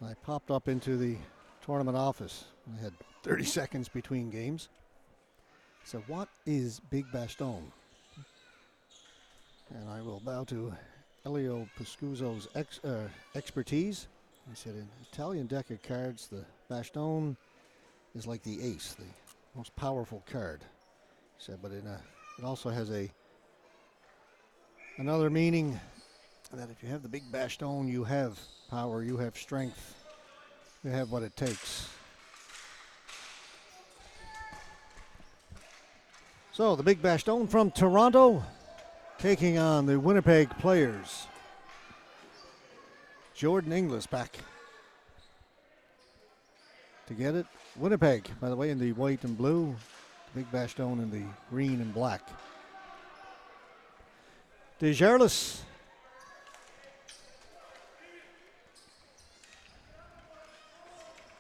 I popped up into the tournament office. I had 30 seconds between games. So what is Big Bastone? And I will bow to Elio Pascuzzo's expertise. He said in Italian deck of cards, the Bastone is like the ace, the most powerful card. He said, but it also has another meaning, that if you have the Big Bastone, you have power, you have strength, you have what it takes. So the Big Bastone from Toronto taking on the Winnipeg players. Jordan Inglis back to get it. Winnipeg, by the way, in the white and blue. Big Bastone in the green and black. Desjardins.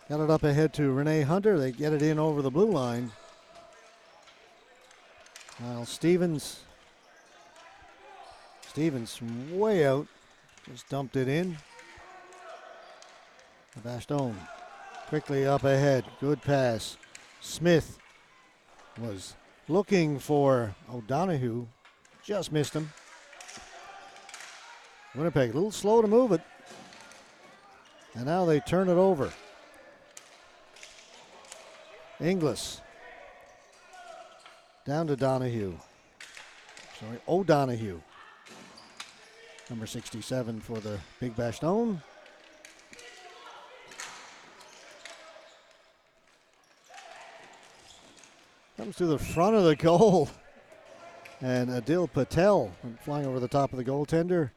Got it up ahead to Renee Hunter. They get it in over the blue line. Now Stevens from way out just dumped it in. Bastone quickly up ahead. Good pass. Smith was looking for O'Donoghue. Just missed him. Winnipeg a little slow to move it. And now they turn it over. Inglis down to O'Donoghue. Number 67 for the Big Bastone. Comes to the front of the goal. And Adil Patel went flying over the top of the goaltender.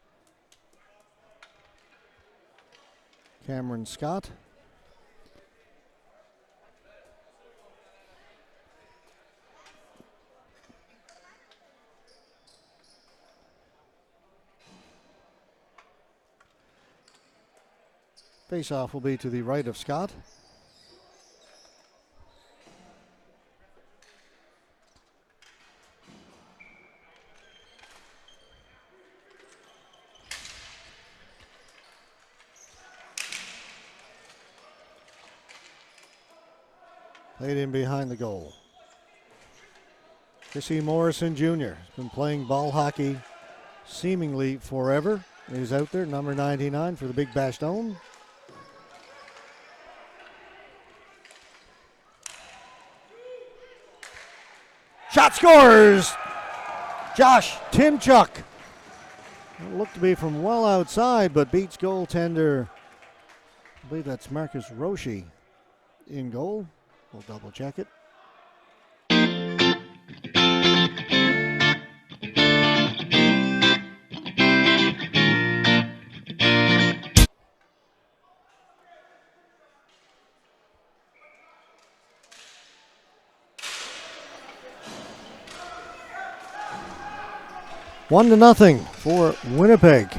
Cameron Scott. Face-off will be to the right of Scott. Played in behind the goal. Chrissy Morrison Jr. has been playing ball hockey seemingly forever. He's out there, number 99 for the Big Bastone. Shot scores! Josh Timchuk. Looked to be from well outside, but beats goaltender. I believe that's Marcus Roche in goal. We'll double check it. One to nothing for Winnipeg.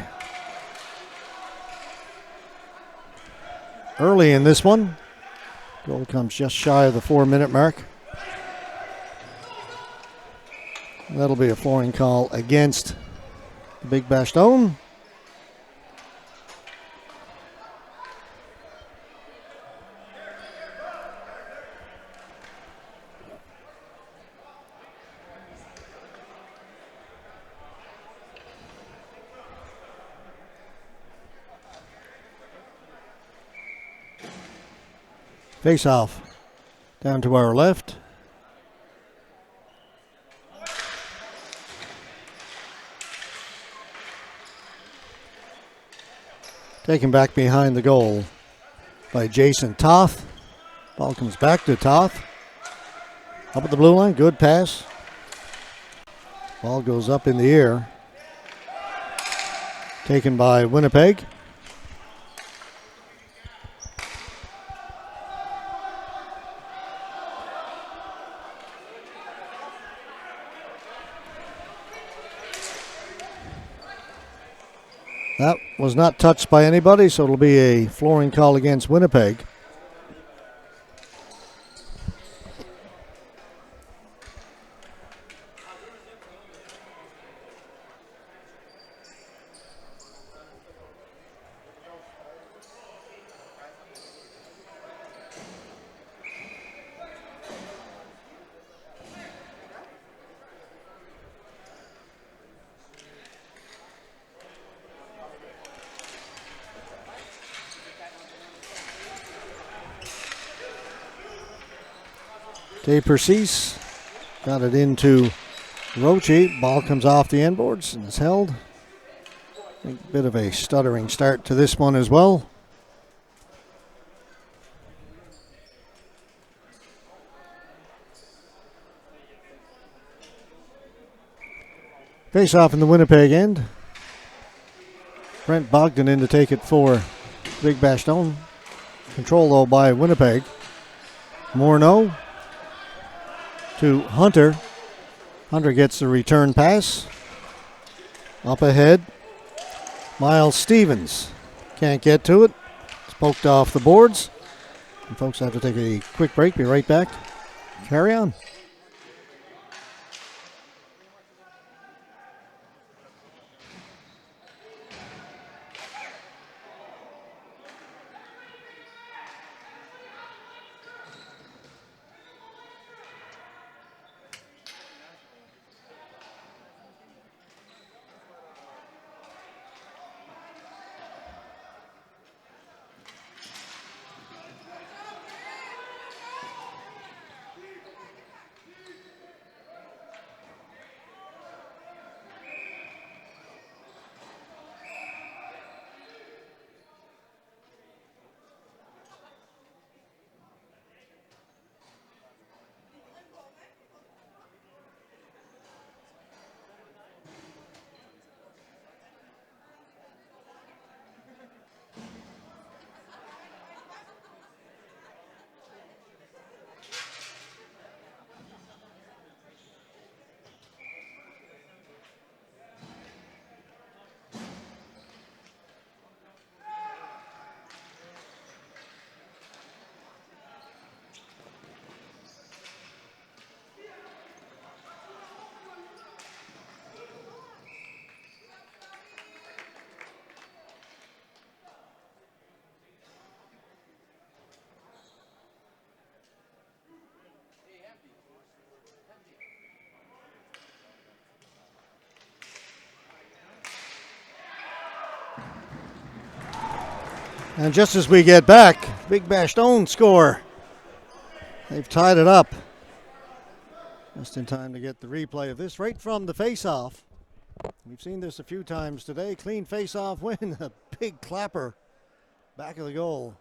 Early in this one. Goal comes just shy of the 4-minute mark. That'll be a flooring call against the Big Bastone. Face off down to our left. Taken back behind the goal by Jason Toth. Ball comes back to Toth. Up at the blue line, good pass. Ball goes up in the air. Taken by Winnipeg. That was not touched by anybody, so it'll be a flooring call against Winnipeg. De Persis got it into Roche. Ball comes off the end boards and is held. A bit of a stuttering start to this one as well. Face off in the Winnipeg end. Brent Bogdan in to take it for Big Bastone. Control though by Winnipeg. Morneau to Hunter. Hunter gets the return pass. Up ahead. Miles Stevens can't get to it. It's poked off the boards. And folks have to take a quick break. Be right back. Carry on. And just as we get back, Big Bastone score. They've tied it up. Just in time to get the replay of this right from the face-off. We've seen this a few times today. Clean face-off win. A big clapper back of the goal.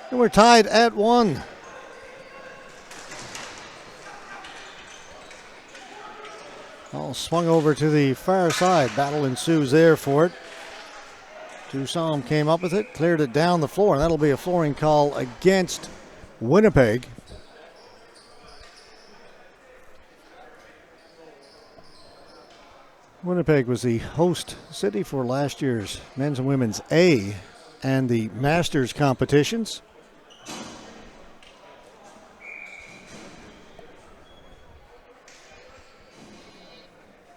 And we're tied at 1. All swung over to the far side. Battle ensues there for it. Toussaint came up with it, cleared it down the floor, and that'll be a flooring call against Winnipeg. Winnipeg was the host city for last year's men's and women's A and the Masters competitions.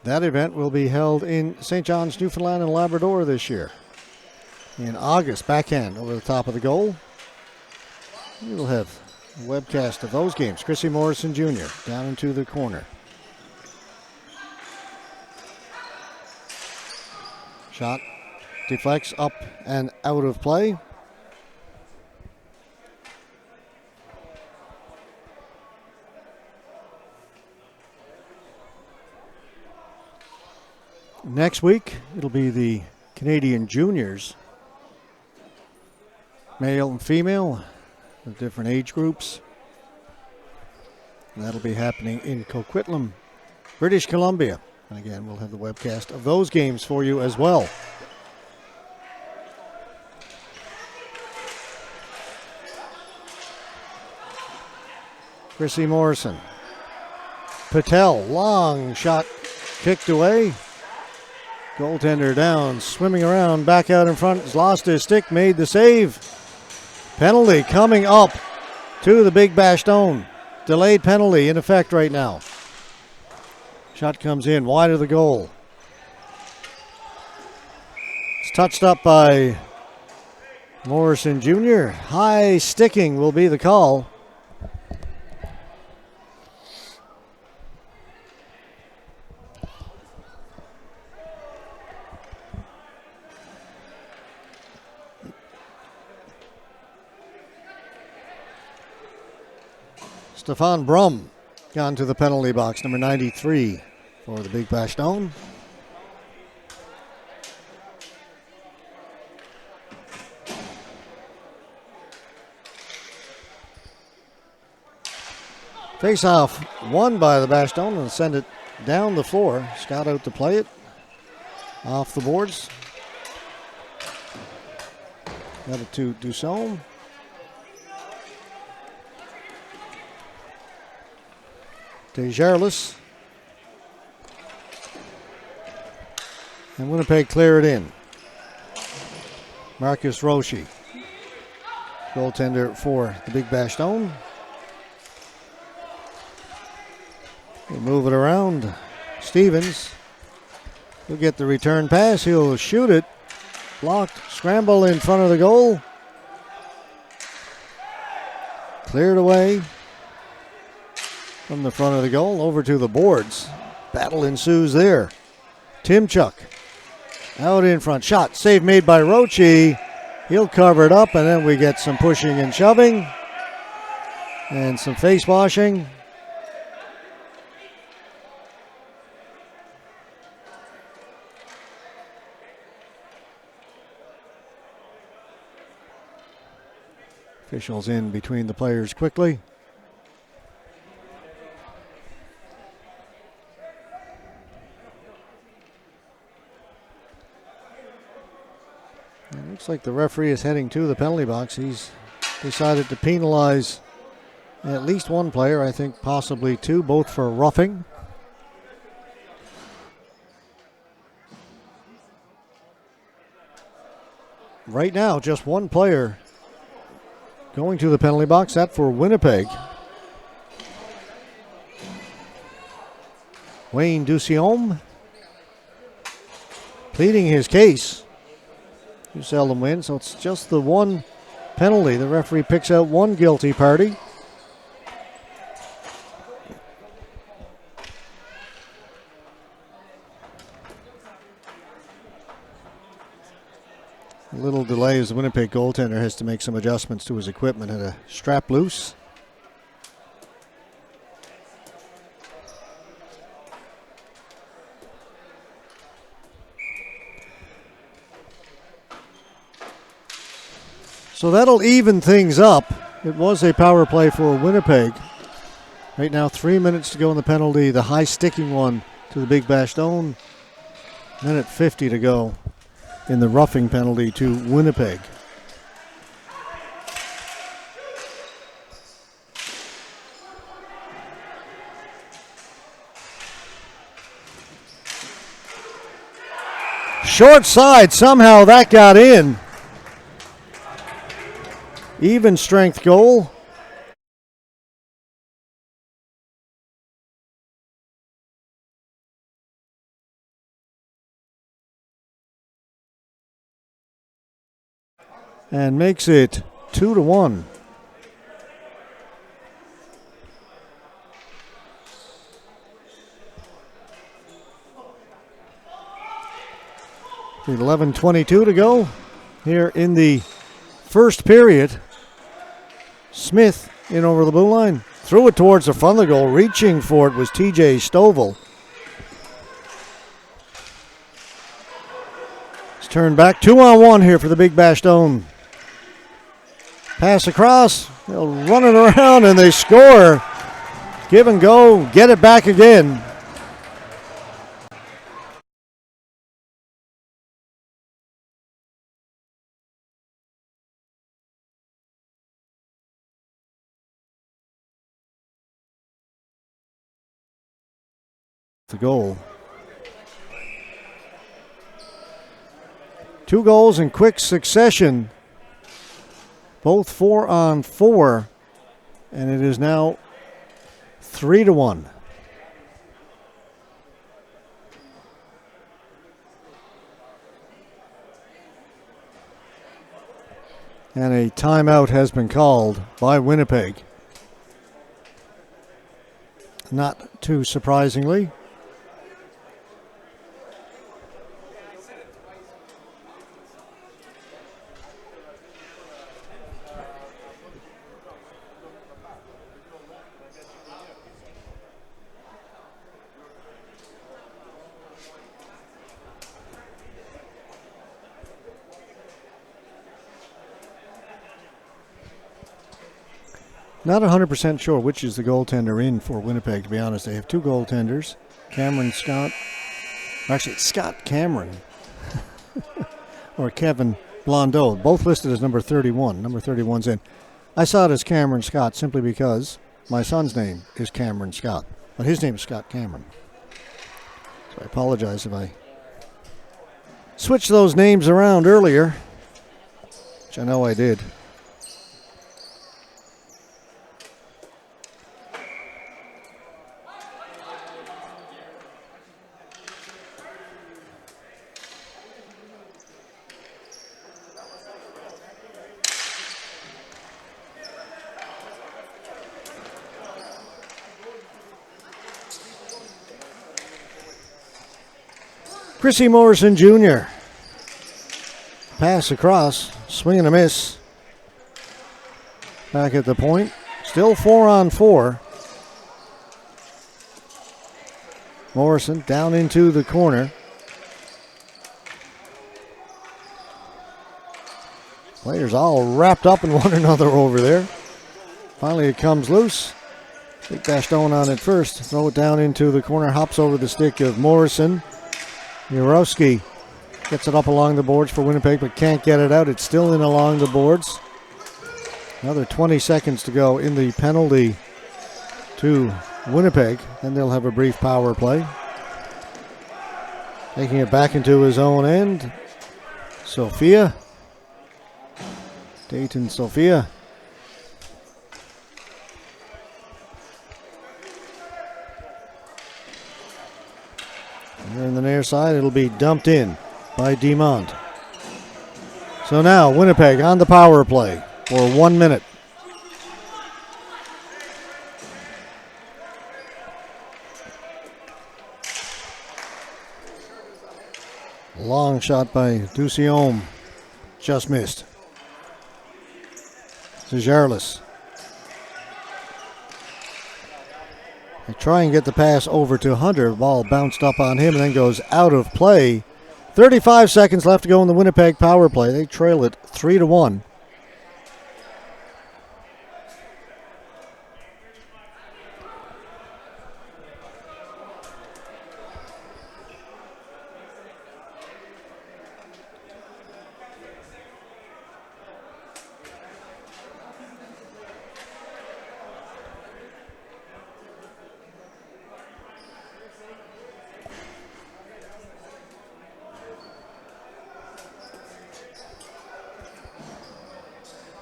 That event will be held in St. John's, Newfoundland and Labrador this year. In August, backhand over the top of the goal. We'll have a webcast of those games. Chrissy Morrison Jr. down into the corner. Shot deflects up and out of play. Next week, it'll be the Canadian Juniors, male and female, of different age groups. And that'll be happening in Coquitlam, British Columbia. And again, we'll have the webcast of those games for you as well. Chrissy Morrison. Patel, long shot kicked away. Goaltender down, swimming around, back out in front. Has lost his stick, made the save. Penalty coming up to the Big Bastone. Delayed penalty in effect right now. Shot comes in wide of the goal. It's touched up by Morrison Jr. High sticking will be the call. Stefan Brum gone to the penalty box, number 93 for the Big Bastone. Face-off won by the Bastone and send it down the floor. Scott out to play it. Off the boards. Got it to Dussault. Desjardins. And Winnipeg clear it in. Marcus Roche, goaltender for the Big Bastone. They move it around. Stevens will get the return pass. He'll shoot it. Blocked. Scramble in front of the goal. Cleared away from the front of the goal over to the boards. Battle ensues there. Timchuk out in front. Shot. Save made by Roche. He'll cover it up, and then we get some pushing and shoving and some face washing. Officials in between the players quickly. It looks like the referee is heading to the penalty box. He's decided to penalize at least one player, I think possibly two, both for roughing. Right now, just one player going to the penalty box, that for Winnipeg. Wayne Duciome pleading his case. You seldom win, so it's just the one penalty. The referee picks out one guilty party. A little delay as the Winnipeg goaltender has to make some adjustments to his equipment. Had a strap loose. So that'll even things up. It was a power play for Winnipeg. Right now, 3 minutes to go in the penalty. The high sticking one to the Big Bastone. Minute 50 to go in the roughing penalty to Winnipeg. Short side, somehow that got in. Even strength goal. And makes it 2-1. With 11:22 to go here in the first period. Smith in over the blue line. Threw it towards the front of the goal. Reaching for it was TJ Stovall. It's turned back 2-on-1 here for the Big Bastone. Pass across. They'll run it around and they score. Give and go. Get it back again. The goal. 2 goals in quick succession. Both 4-on-4. And it is now 3-1. And a timeout has been called by Winnipeg. Not too surprisingly. Not 100% sure which is the goaltender in for Winnipeg, to be honest. They have two goaltenders, Cameron Scott. Actually, it's Scott Cameron or Kevin Blondeau, both listed as number 31. Number 31's in. I saw it as Cameron Scott simply because my son's name is Cameron Scott, but his name is Scott Cameron. So I apologize if I switched those names around earlier, which I know I did. Chrissy Morrison Jr. Pass across, swing and a miss. Back at the point, still 4-on-4. Morrison down into the corner. Players all wrapped up in one another over there. Finally it comes loose. Big Bastone on it first. Throw it down into the corner, hops over the stick of Morrison. Urowski gets it up along the boards for Winnipeg, but can't get it out. It's still in along the boards. Another 20 seconds to go in the penalty to Winnipeg. Then they'll have a brief power play. Taking it back into his own end. Sophia. Dayton Sophia. Here in the near side, it'll be dumped in by DeMont. So now Winnipeg on the power play for 1 minute. Long shot by Duciome. Just missed. Zajarlis. They try and get the pass over to Hunter. Ball bounced up on him and then goes out of play. 35 seconds left to go in the Winnipeg power play. They trail it 3-1.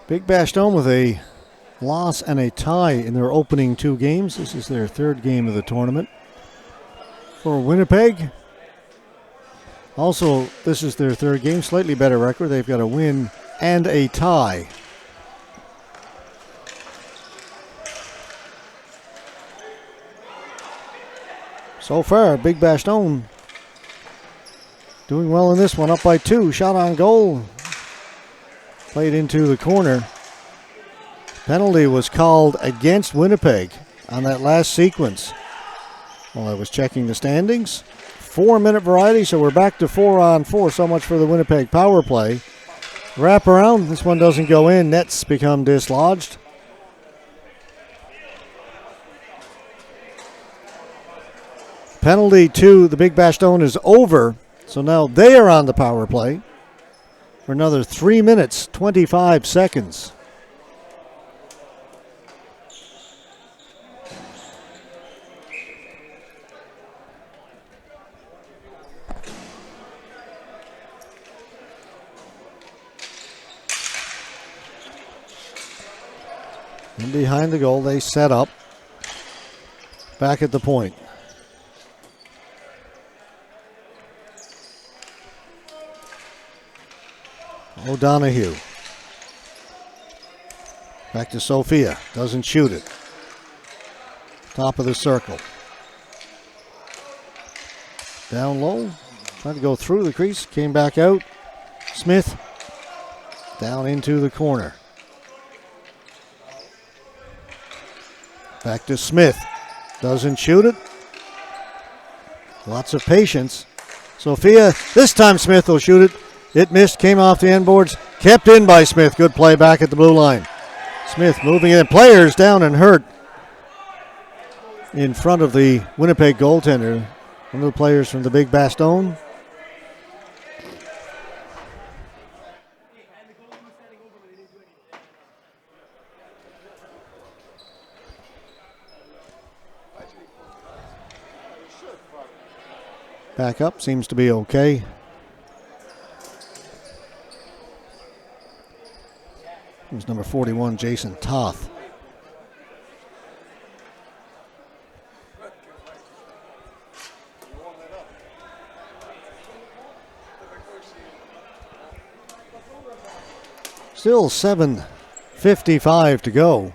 Big Bastone with a loss and a tie in their opening two games. This is their third game of the tournament. For Winnipeg, also this is their third game, slightly better record. They've got a win and a tie. So far, Big Bastone doing well in this one, up by 2. Shot on goal. Played into the corner. Penalty was called against Winnipeg on that last sequence. While I was checking the standings. 4-minute variety, so we're back to 4-on-4. So much for the Winnipeg power play. Wrap around. This one doesn't go in. Nets become dislodged. Penalty to the Big Bastone is over. So now they are on the power play for another 3 minutes, 25 seconds. And behind the goal, they set up. Back at the point. O'Donoghue. Back to Sophia. Doesn't shoot it. Top of the circle. Down low. Trying to go through the crease. Came back out. Smith. Down into the corner. Back to Smith. Doesn't shoot it. Lots of patience. Sophia. This time Smith will shoot it. It missed, came off the end boards, kept in by Smith. Good play back at the blue line. Smith moving in. Players down and hurt in front of the Winnipeg goaltender. One of the players from the big Bastone. Back up, seems to be okay. Here's number 41, Jason Toth. Still 7:55 to go.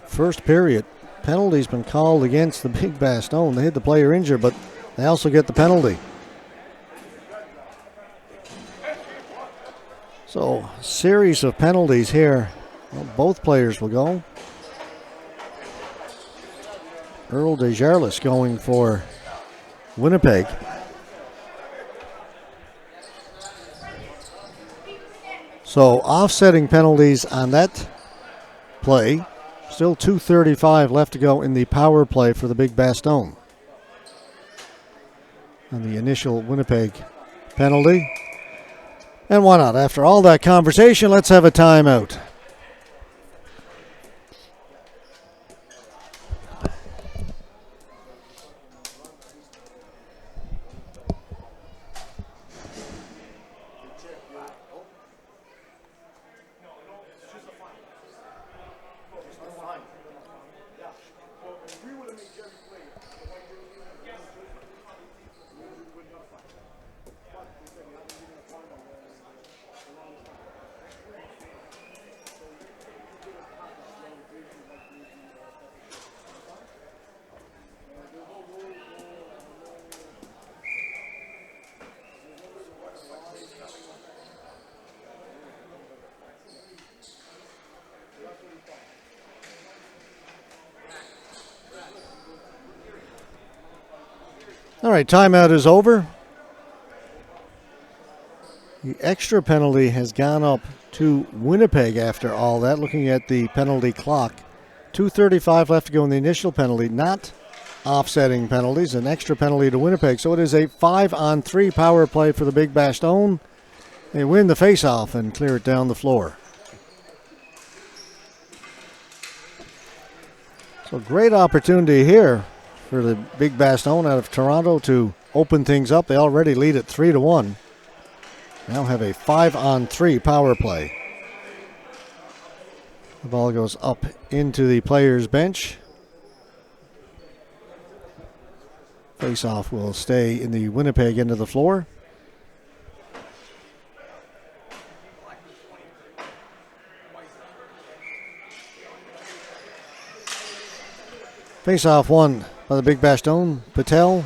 First period. Penalty's been called against the big Bastone. They hit the player injured, but they also get the penalty. So, series of penalties here. Well, both players will go. Earl Desjardins going for Winnipeg. So, offsetting penalties on that play. Still 2:35 left to go in the power play for the big Bastone. And the initial Winnipeg penalty. And why not? After all that conversation, let's have a timeout. All right, timeout is over. The extra penalty has gone up to Winnipeg after all that. Looking at the penalty clock, 2:35 left to go in the initial penalty, not offsetting penalties, an extra penalty to Winnipeg. So it is a 5-on-3 power play for the big Bastone. They win the faceoff and clear it down the floor. So great opportunity here for the big Bastone out of Toronto to open things up. They already lead at 3-1. Now have a 5-on-3 power play. The ball goes up into the players' bench. Face-off will stay in the Winnipeg end of the floor. Face-off won by the big Bastone. Patel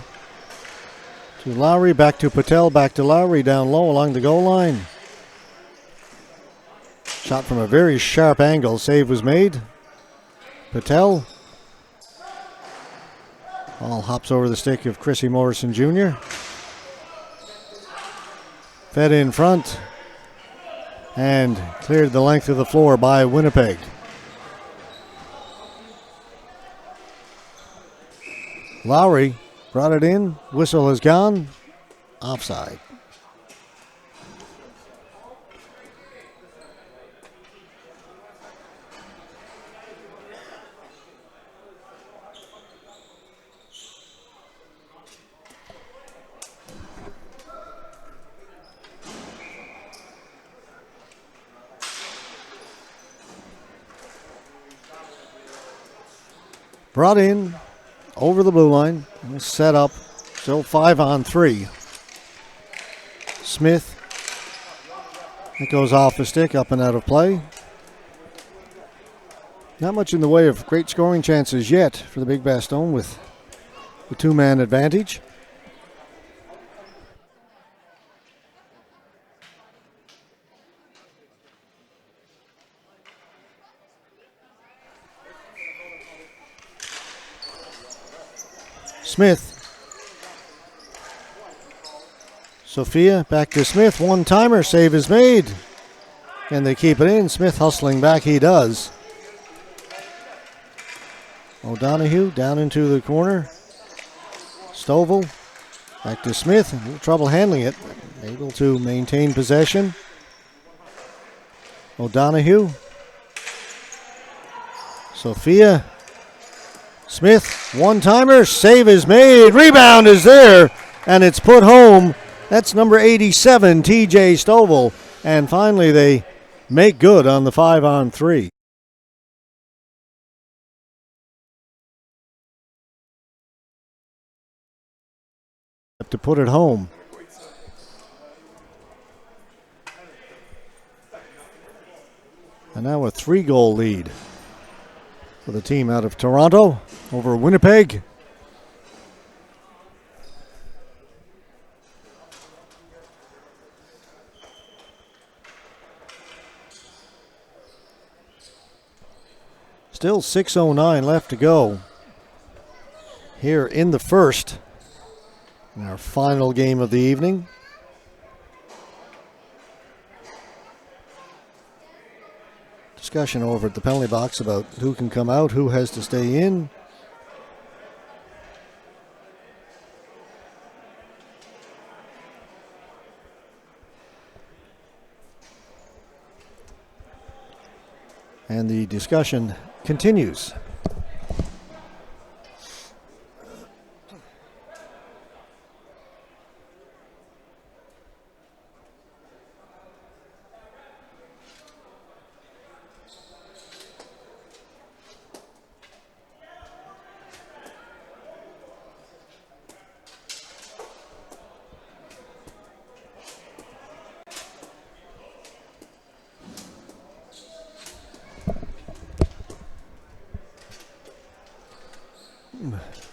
to Lowry, back to Patel, back to Lowry, down low along the goal line. Shot from a very sharp angle. Save was made. Patel. Ball hops over the stick of Chrissy Morrison Jr. Fed in front and cleared the length of the floor by Winnipeg. Lowry brought it in. Whistle has gone. Offside. Brought in over the blue line. Set up. Still 5-on-3. Smith. It goes off the stick, up and out of play. Not much in the way of great scoring chances yet for the big Bastone with the two-man advantage. Smith. Sophia back to Smith. One-timer. Save is made. Can they keep it in? Smith hustling back. He does. O'Donoghue down into the corner. Stovall back to Smith. A little trouble handling it. Able to maintain possession. O'Donoghue. Sophia. Smith, one-timer. Save is made. Rebound is there. And it's put home. That's number 87, TJ Stovall. And finally they make good on the 5-on-3. To put it home. And now a 3-goal lead for the team out of Toronto over Winnipeg. Still 6:09 left to go here in the first. In our final game of the evening. Discussion over at the penalty box about who can come out, who has to stay in. And the discussion continues.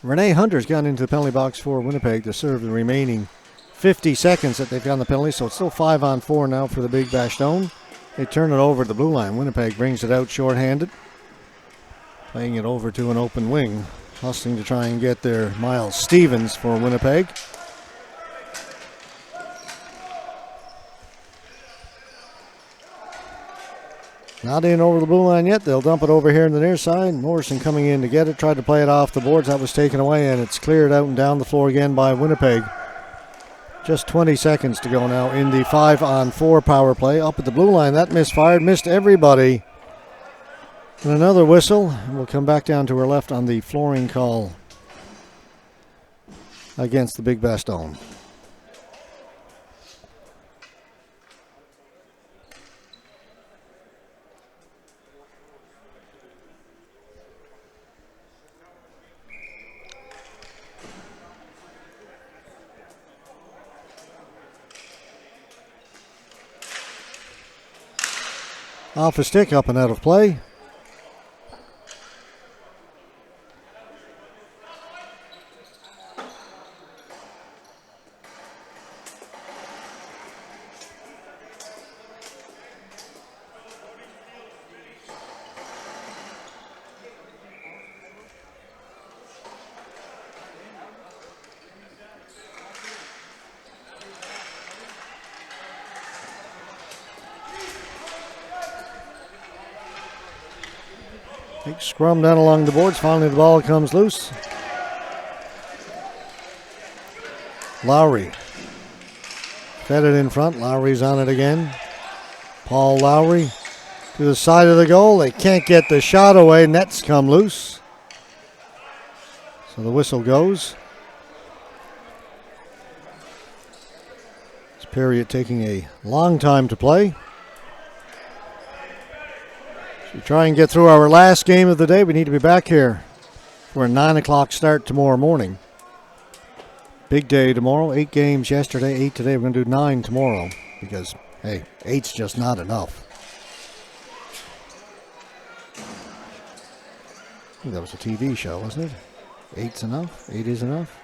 Renee Hunter's gone into the penalty box for Winnipeg to serve the remaining 50 seconds that they've got on the penalty, so it's still 5-on-4 now for the Big Bastone. They turn it over to the blue line. Winnipeg brings it out shorthanded, playing it over to an open wing, hustling to try and get there. Miles Stevens for Winnipeg. Not in over the blue line yet. They'll dump it over here on the near side. Morrison coming in to get it. Tried to play it off the boards. That was taken away, and it's cleared out and down the floor again by Winnipeg. Just 20 seconds to go now in the 5-on-4 power play. Up at the blue line. That misfired. Missed everybody. And another whistle. And we'll come back down to her left on the flooring call against the Big Bastone. Off a stick, up and out of play. Big scrum down along the boards. Finally, the ball comes loose. Lowry fed it in front. Lowry's on it again. Paul Lowry to the side of the goal. They can't get the shot away. Nets come loose. So the whistle goes. This period taking a long time to play. We try and get through our last game of the day. We need to be back here for a 9 o'clock start tomorrow morning. Big day tomorrow. 8 games yesterday, 8 today. We're going to do 9 tomorrow because, hey, 8's just not enough. I think that was a TV show, wasn't it? 8's enough? 8 is enough?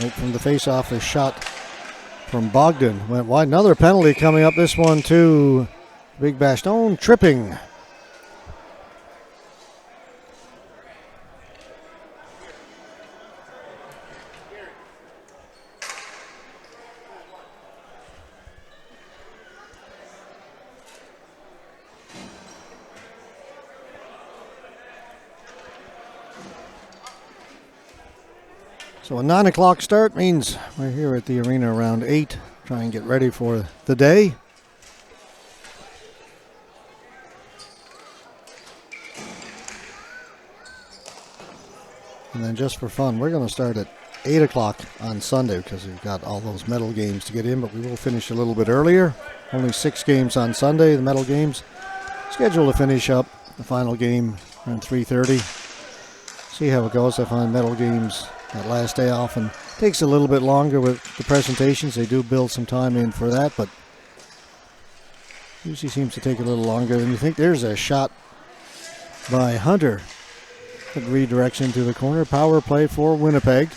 Right from the face-off, the shot from Bogdan went wide. Another penalty coming up. This one to Big Bastone. Tripping. So a 9 o'clock start means we're here at the arena around 8, trying to get ready for the day. And then just for fun, we're going to start at 8 o'clock on Sunday because we've got all those medal games to get in, but we will finish a little bit earlier. Only 6 games on Sunday, the medal games. Scheduled to finish up the final game around 3:30. See how it goes. I find medal games that last day often takes a little bit longer with the presentations. They do build some time in for that, but usually seems to take a little longer than you think. There's a shot by Hunter that redirects into the corner. Power play for Winnipeg.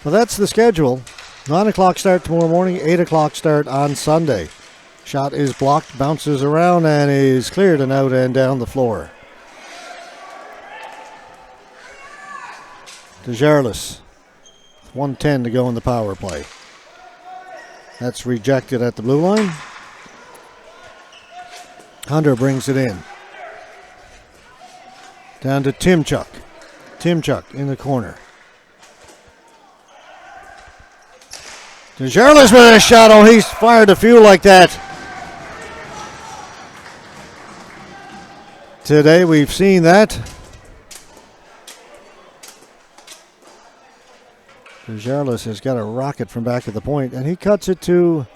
Well, that's the schedule. 9 o'clock start tomorrow morning, 8 o'clock start on Sunday. Shot is blocked, bounces around, and is cleared and out and down the floor. DeJarlis, 1:10 to go in the power play. That's rejected at the blue line. Hunter brings it in. Down to Timchuk. Timchuk in the corner. DeJarlis with a shot. Oh, he's fired a few like that. Today we've seen that. DeJarlis has got a rocket from back at the point, and he cuts it to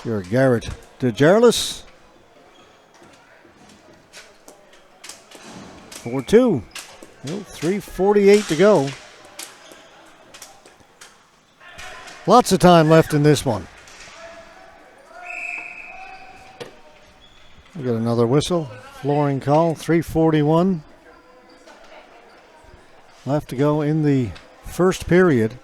your Garrett DeJarlis. 4-2. 3:48 to go. Lots of time left in this one. We got another whistle. Flooring call. 3:41 left to go in the first period.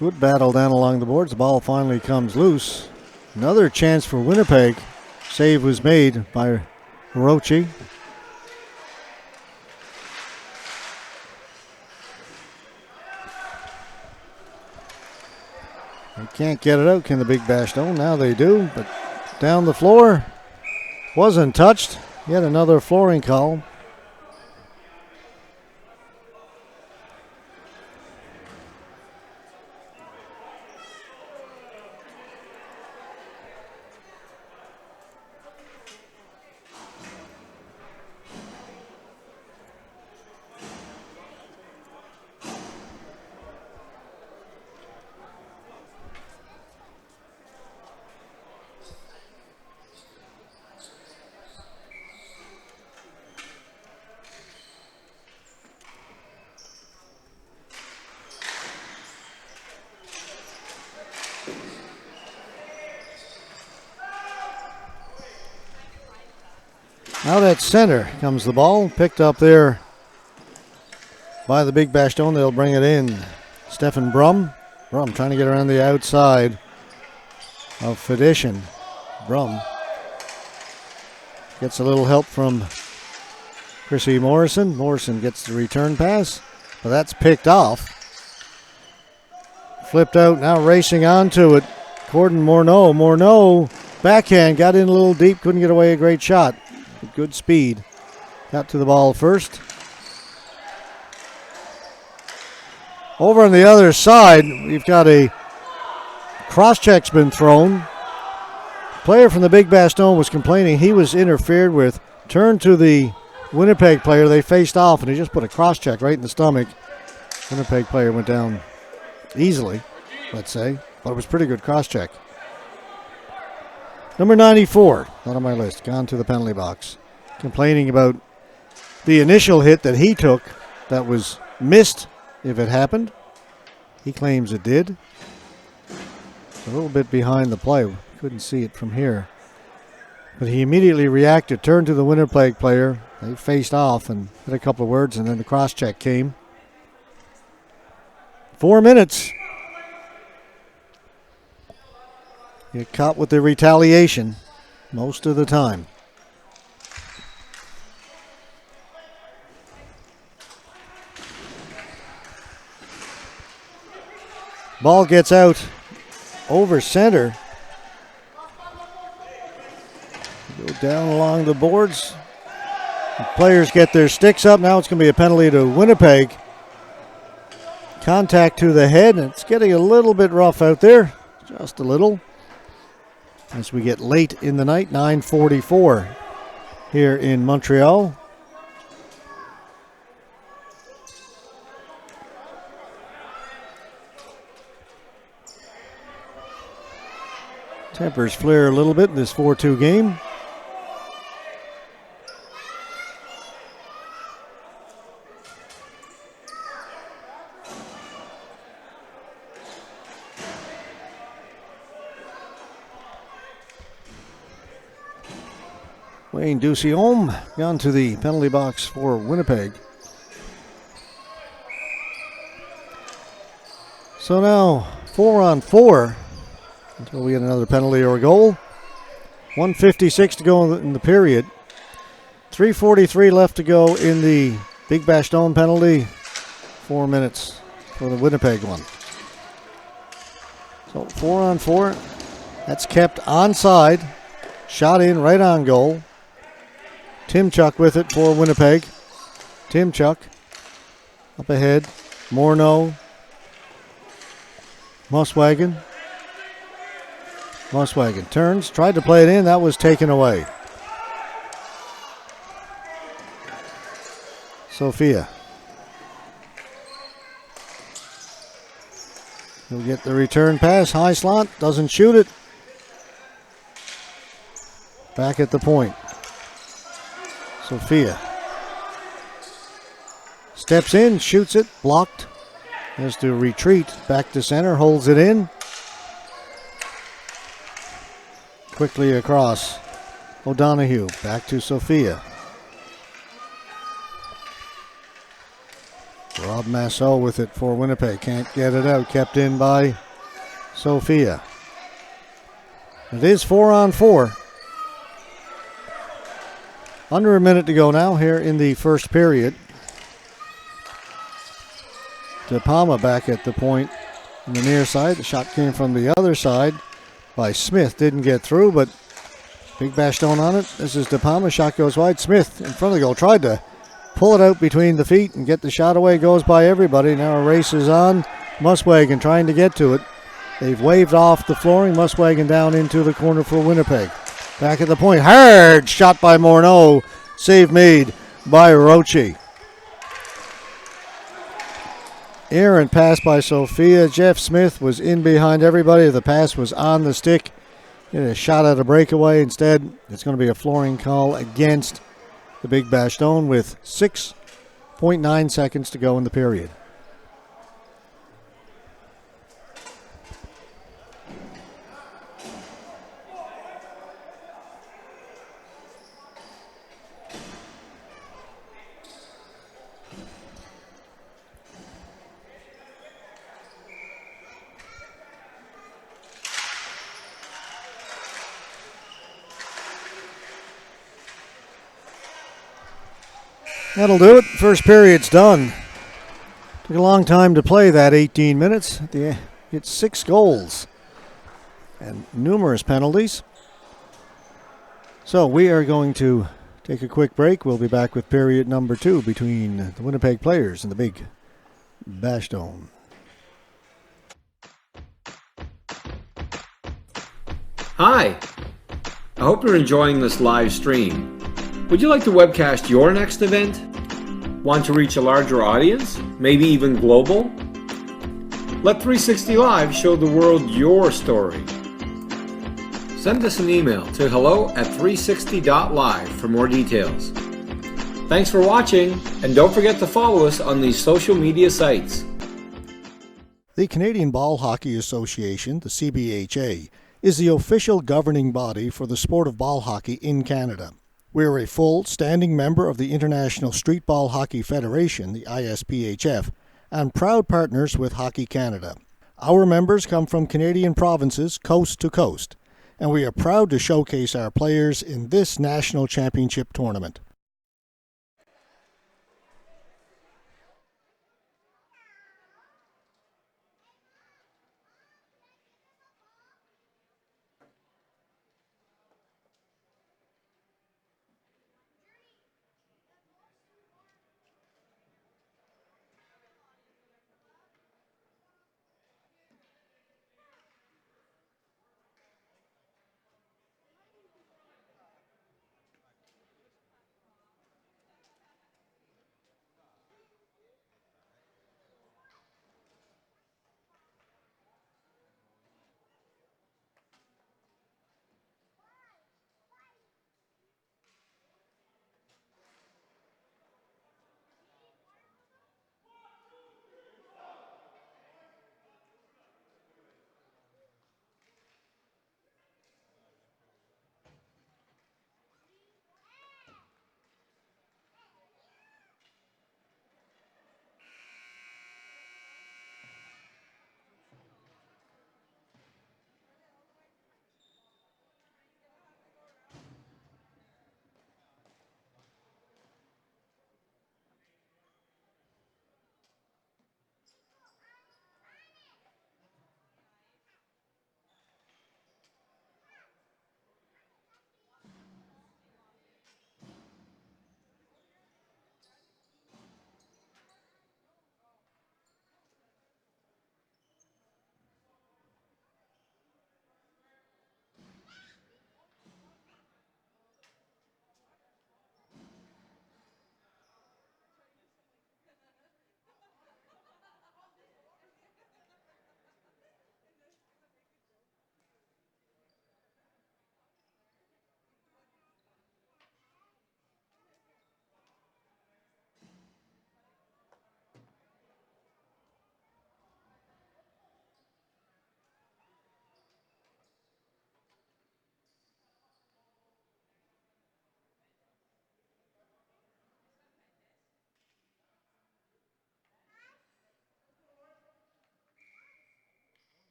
Good battle down along the boards. The ball finally comes loose. Another chance for Winnipeg. Save was made by Roche. They can't get it out, can the big Bastone? Now they do, but down the floor. Wasn't touched. Yet another flooring call. Out at center comes the ball, picked up there by the big Bastone. They'll bring it in. Stefan Brum. Brum trying to get around the outside of Fedishin. Brum gets a little help from Chrissy Morrison. Morrison gets the return pass, but that's picked off. Flipped out, now racing onto it. Corden Morneau. Morneau, backhand, got in a little deep, couldn't get away a great shot. Good speed. Got to the ball first. Over on the other side, we've got a cross-check's been thrown. Player from the big Bastone was complaining he was interfered with. Turned to the Winnipeg player. They faced off, and he just put a cross-check right in the stomach. Winnipeg player went down easily, let's say, but it was pretty good cross-check. Number 94, not on my list, gone to the penalty box. Complaining about the initial hit that he took that was missed if it happened. He claims it did. a little bit behind the play. Couldn't see it from here. But he immediately reacted, turned to the Winnipeg player. They faced off and had a couple of words, and then the cross-check came. 4 minutes. Get caught with the retaliation most of the time. Ball gets out over center. Go down along the boards. The players get their sticks up. Now it's going to be a penalty to Winnipeg. Contact to the head, and it's getting a little bit rough out there. Just a little. As we get late in the night, 9:44 here in Montreal. Tempers flare a little bit in this 4-2 game. Wayne Duciome gone to the penalty box for Winnipeg. So now 4-on-4 until we get another penalty or a goal. 1:56 to go in the period. 3:43 left to go in the Big Bastone penalty. 4 minutes for the Winnipeg one. So 4-on-4. That's kept onside. Shot in right on goal. Timchuk with it for Winnipeg. Timchuk up ahead. Morneau. Muswagon. Muswagon turns, tried to play it in. That was taken away. Sophia. He'll get the return pass. High slot. Doesn't shoot it. Back at the point. Sophia. Steps in, shoots it, blocked. Has to retreat back to center, holds it in. Quickly across. O'Donoghue back to Sophia. Rob Masseau with it for Winnipeg. Can't get it out. Kept in by Sophia. It is 4-on-4. Under a minute to go now here in the first period. De Palma back at the point on the near side. The shot came from the other side by Smith. Didn't get through, but Big Bastone on it. This is De Palma. Shot goes wide. Smith in front of the goal. Tried to pull it out between the feet and get the shot away. Goes by everybody. Now a race is on. Muswagon trying to get to it. They've waved off the flooring. Muswagon down into the corner for Winnipeg. Back at the point. Hard shot by Morneau. Save made by Roche. Errant pass by Sophia. Jeff Smith was in behind everybody. The pass was on the stick. He had a shot at a breakaway. Instead, it's going to be a flooring call against the Big Bastone with 6.9 seconds to go in the period. That'll do it. First period's done. Took a long time to play that 18 minutes. It's 6 goals and numerous penalties. So we are going to take a quick break. We'll be back with period number 2 between the Winnipeg players and the Big Bastone. Hi. I hope you're enjoying this live stream. Would you like to webcast your next event? Want to reach a larger audience, maybe even global? Let 360 Live show the world your story. Send us an email to hello@360.live for more details. Thanks for watching, and don't forget to follow us on these social media sites. The Canadian Ball Hockey Association, the CBHA, is the official governing body for the sport of ball hockey in Canada. We are a full standing member of the International Streetball Hockey Federation, the ISPHF, and proud partners with Hockey Canada. Our members come from Canadian provinces coast to coast, and we are proud to showcase our players in this national championship tournament.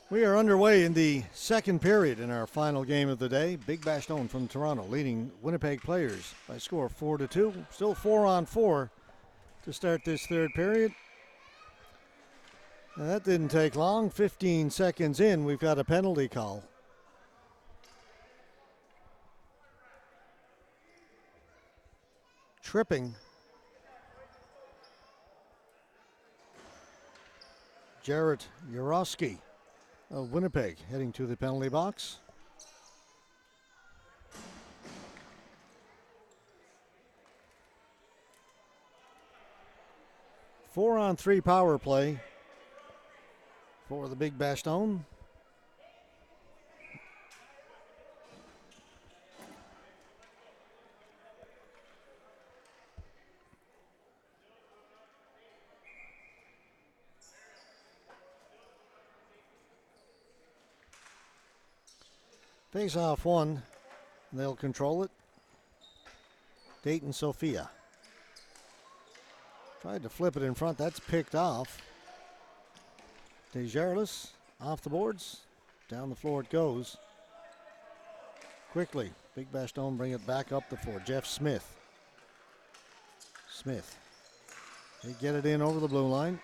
We are underway in the second period in our final game of the day. Big Bastone from Toronto leading Winnipeg players by a score of 4-2. Still 4-on-4 to start this third period. And that didn't take long. 15 seconds in, we've got a penalty call. Tripping. Jarrett Yaroski of Winnipeg heading to the penalty box. Four-on-three power play for the Big Bastone. Face off one, they'll control it. Dayton Sophia. Tried to flip it in front, that's picked off. Desjardins off the boards, down the floor it goes. Quickly, Big Bastone bring it back up the floor. Jeff Smith. They get it in over the blue line.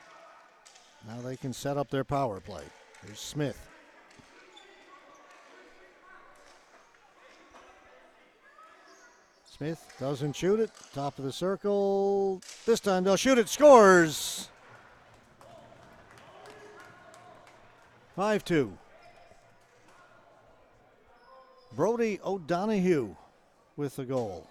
Now they can set up their power play. There's Smith. Smith doesn't shoot it. Top of the circle. This time they'll shoot it. Scores! 5-2. Brody O'Donoghue with the goal.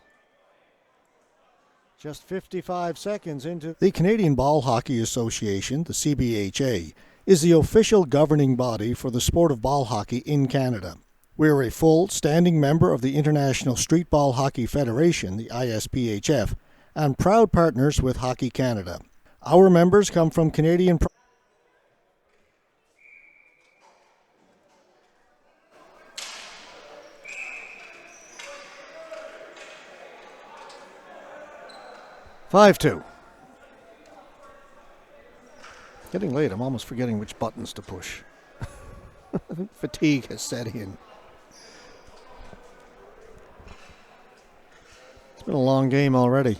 Just 55 seconds into. The Canadian Ball Hockey Association, the CBHA, is the official governing body for the sport of ball hockey in Canada. We are a full standing member of the International Streetball Hockey Federation, the ISPHF, and proud partners with Hockey Canada. Our members come from Canadian. 5-2. Getting late. I'm almost forgetting which buttons to push. Fatigue has set in. It's been a long game already.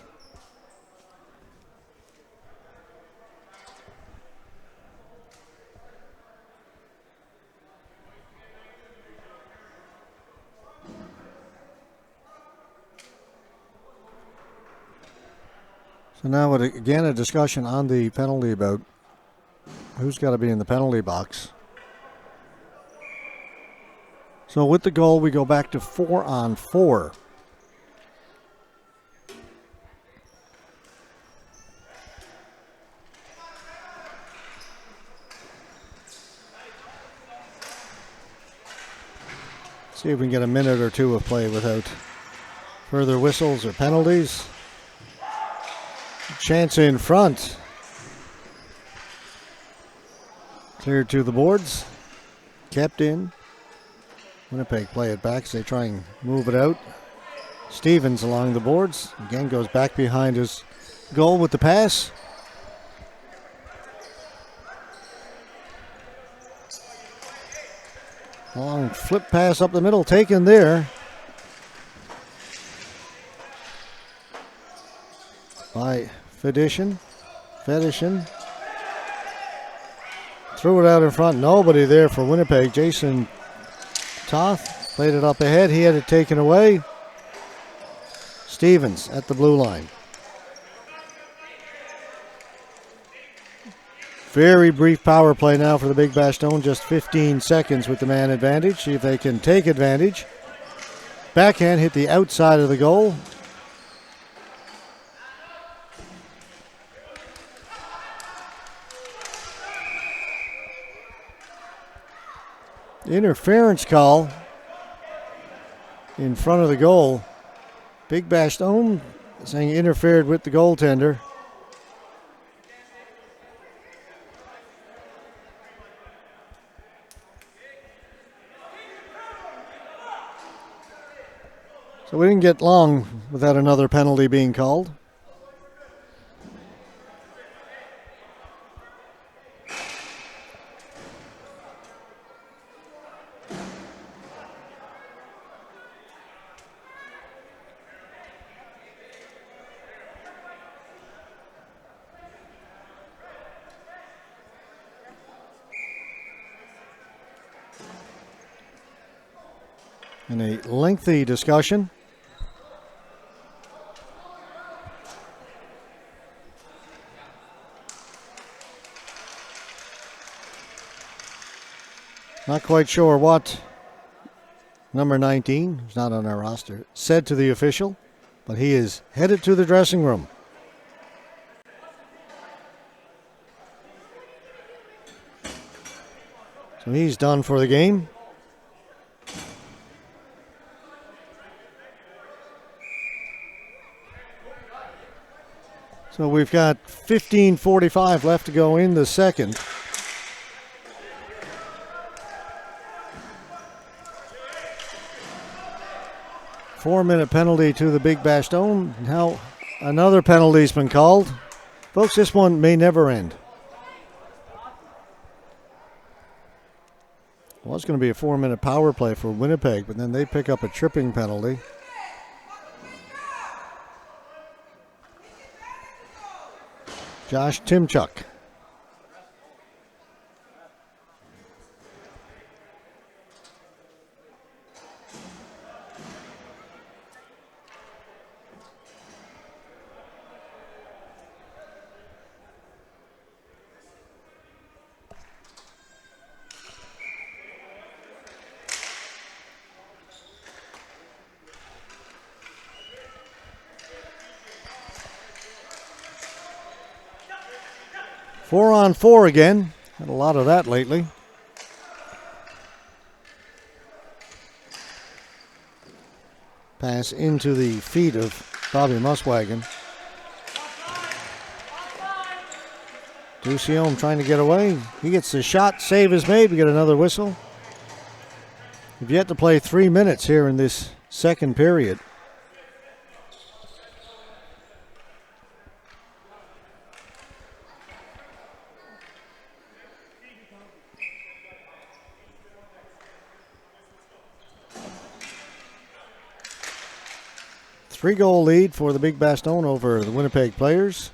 So now, again, a discussion on the penalty about who's got to be in the penalty box. So with the goal, we go back to 4-on-4. See if we can get a minute or two of play without further whistles or penalties. Chance in front. Cleared to the boards. Kept in. Winnipeg play it back as they try and move it out. Stevens along the boards. Again goes back behind his goal with the pass. Long flip pass up the middle, taken there by Fedishin. Threw it out in front. Nobody there for Winnipeg. Jason Toth played it up ahead. He had it taken away. Stevens at the blue line. Very brief power play now for the Big Bastone. Just 15 seconds with the man advantage. See if they can take advantage. Backhand hit the outside of the goal. Interference call in front of the goal. Big Bastone saying interfered with the goaltender. So we didn't get long without another penalty being called. In a lengthy discussion. Not quite sure what number 19, who's not on our roster, said to the official, but he is headed to the dressing room. So he's done for the game. So we've got 15:45 left to go in the second. Four-minute penalty to the Big Bastone. Now another penalty's been called. Folks, this one may never end. Well, it's going to be a 4-minute power play for Winnipeg, but then they pick up a tripping penalty. Josh Timchuk. Four-on-4 again. Had a lot of that lately. Pass into the feet of Bobby Muswagon. Duciome trying to get away. He gets the shot. Save is made. We get another whistle. We've yet to play 3 minutes here in this second period. Three-goal lead for the Big Bastone over the Winnipeg players.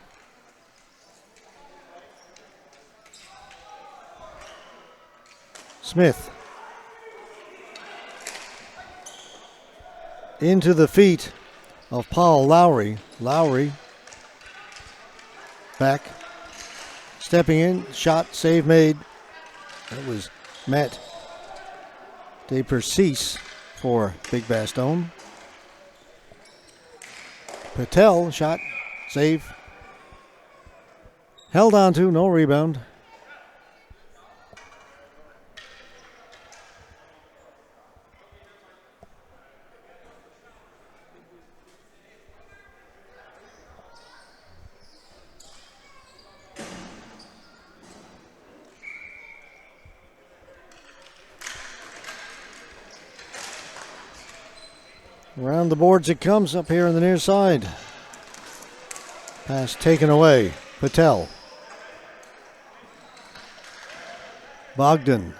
Smith into the feet of Paul Lowry. Lowry back, stepping in, shot, save made. That was Matt de Persis for Big Bastone. Patel, shot, save. Held on to, no rebound. Around the boards it comes up here on the near side. Pass taken away. Patel. Bogdan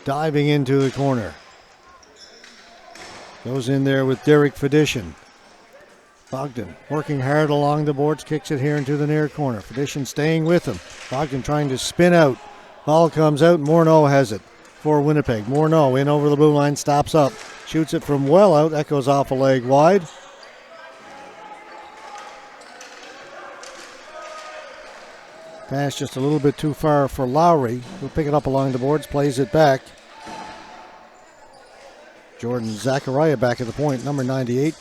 diving into the corner. Goes in there with Derek Fedishin. Bogdan working hard along the boards, kicks it here into the near corner. Fedishin staying with him. Bogdan trying to spin out. Ball comes out. Morneau has it for Winnipeg. Morneau in over the blue line, stops up. Shoots it from well out. That goes off a leg wide. Pass just a little bit too far for Lowry. He'll pick it up along the boards, plays it back. Jordan Zachariah back at the point, number 98.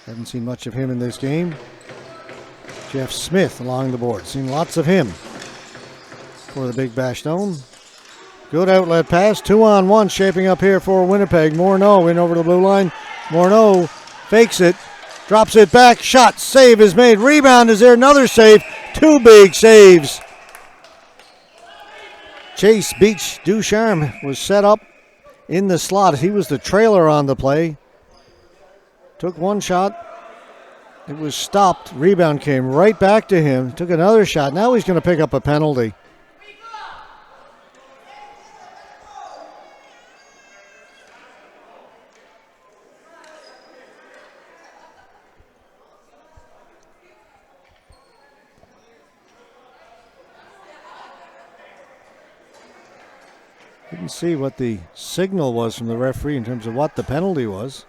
Haven't seen much of him in this game. Jeff Smith along the board. Seen lots of him for the Big Bastone. Good outlet pass. 2-on-1 shaping up here for Winnipeg. Morneau in over the blue line. Morneau fakes it. Drops it back. Shot. Save is made. Rebound is there. Another save. Two big saves. Chase Beach Ducharme was set up in the slot. He was the trailer on the play. Took one shot. It was stopped. Rebound came right back to him. Took another shot. Now he's going to pick up a penalty. Didn't see what the signal was from the referee in terms of what the penalty was.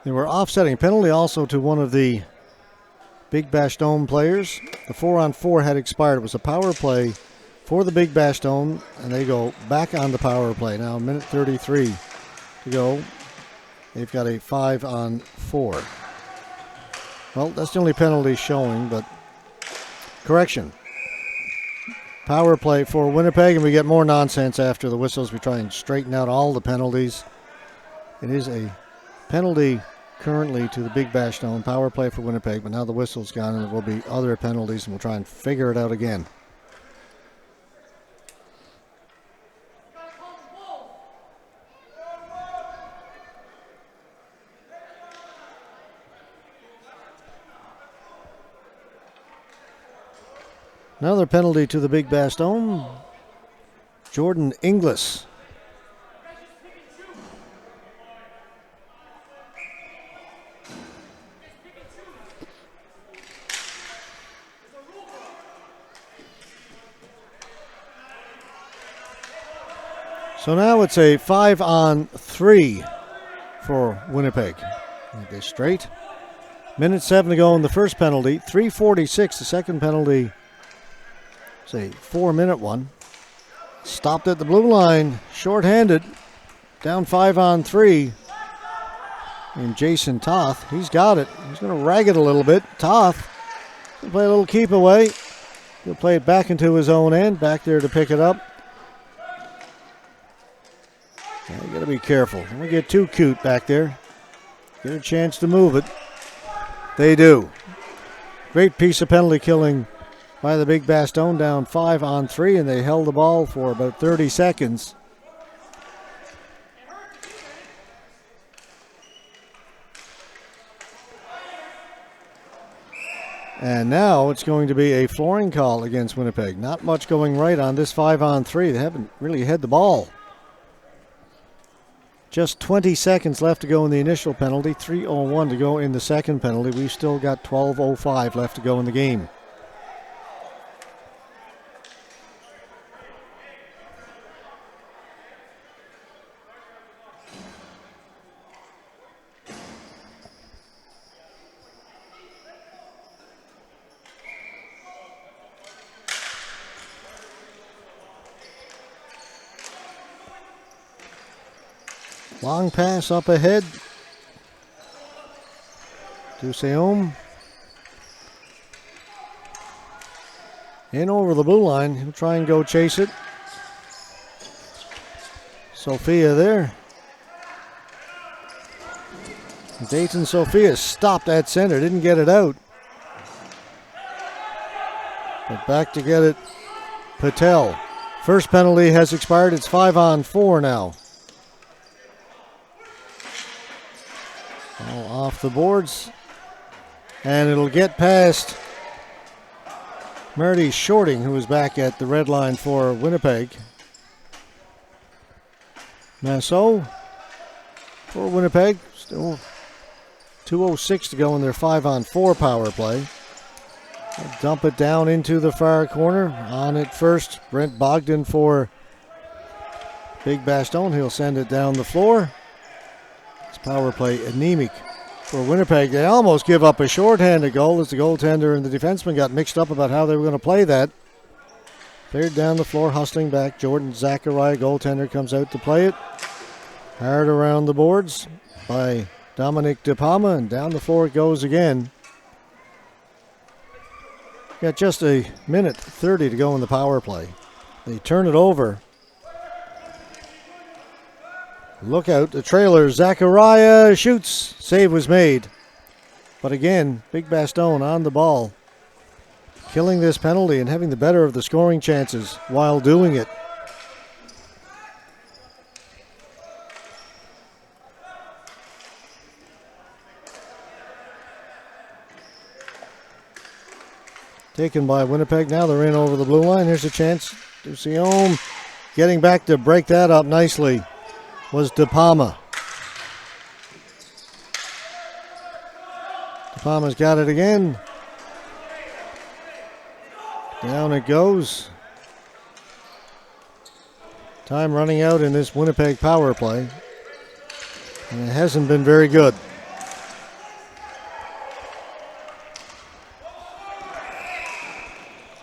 They were offsetting penalty also to one of the Big Bastone players. The 4-on-4 had expired. It was a power play for the Big Bastone, and they go back on the power play. Now, a minute 33 to go. They've got a 5-on-4. Well, that's the only penalty showing, but correction. Power play for Winnipeg, and we get more nonsense after the whistles. We try and straighten out all the penalties. It is a penalty currently to the Big Bastone. Power play for Winnipeg, but now the whistle's gone, and there will be other penalties, and we'll try and figure it out again. Another penalty to the Big Bastone. Jordan Inglis. So now it's a 5-on-3 for Winnipeg. Get this straight. Minute 7 to go in the first penalty. 3:46, the second penalty. It's a 4-minute one. Stopped at the blue line, shorthanded. Down 5-on-3. And Jason Toth, he's got it. He's going to rag it a little bit. Toth He'll play a little keep away. He'll play it back into his own end. Back there to pick it up. You got to be careful. Don't get too cute back there. Get a chance to move it. They do. Great piece of penalty killing by the big Bastone, down 5-on-3, and they held the ball for about 30 seconds. And now it's going to be a flooring call against Winnipeg. Not much going right on this 5-on-3. They haven't really had the ball. Just 20 seconds left to go in the initial penalty, 3:01 to go in the second penalty. We've still got 12:05 left to go in the game. Long pass up ahead. Duseum. In over the blue line. He'll try and go chase it. Sophia there. Dayton Sophia stopped at center. Didn't get it out. But back to get it. Patel. First penalty has expired. It's 5-on-4 now. All off the boards. And it'll get past Marty Shorting, who is back at the red line for Winnipeg. Massot for Winnipeg. Still 2:06 to go in their 5-on-4 power play. They'll dump it down into the far corner. On it first, Brent Bogdan for Big Bastone. He'll send it down the floor. Power play anemic for Winnipeg. They almost give up a shorthanded goal as the goaltender and the defenseman got mixed up about how they were going to play that. Cleared down the floor, hustling back. Jordan Zachariah, goaltender, comes out to play it. Hard around the boards by Dominic DePalma, and down the floor it goes again. Got just a minute 30 to go in the power play. They turn it over. Look out, the trailer. Zachariah shoots. Save was made. But again, Big Bastone on the ball. Killing this penalty and having the better of the scoring chances while doing it. Taken by Winnipeg. Now they're in over the blue line. Here's a chance. Duseum getting back to break that up nicely was DePalma. DePalma's got it again. Down it goes. Time running out in this Winnipeg power play. And it hasn't been very good.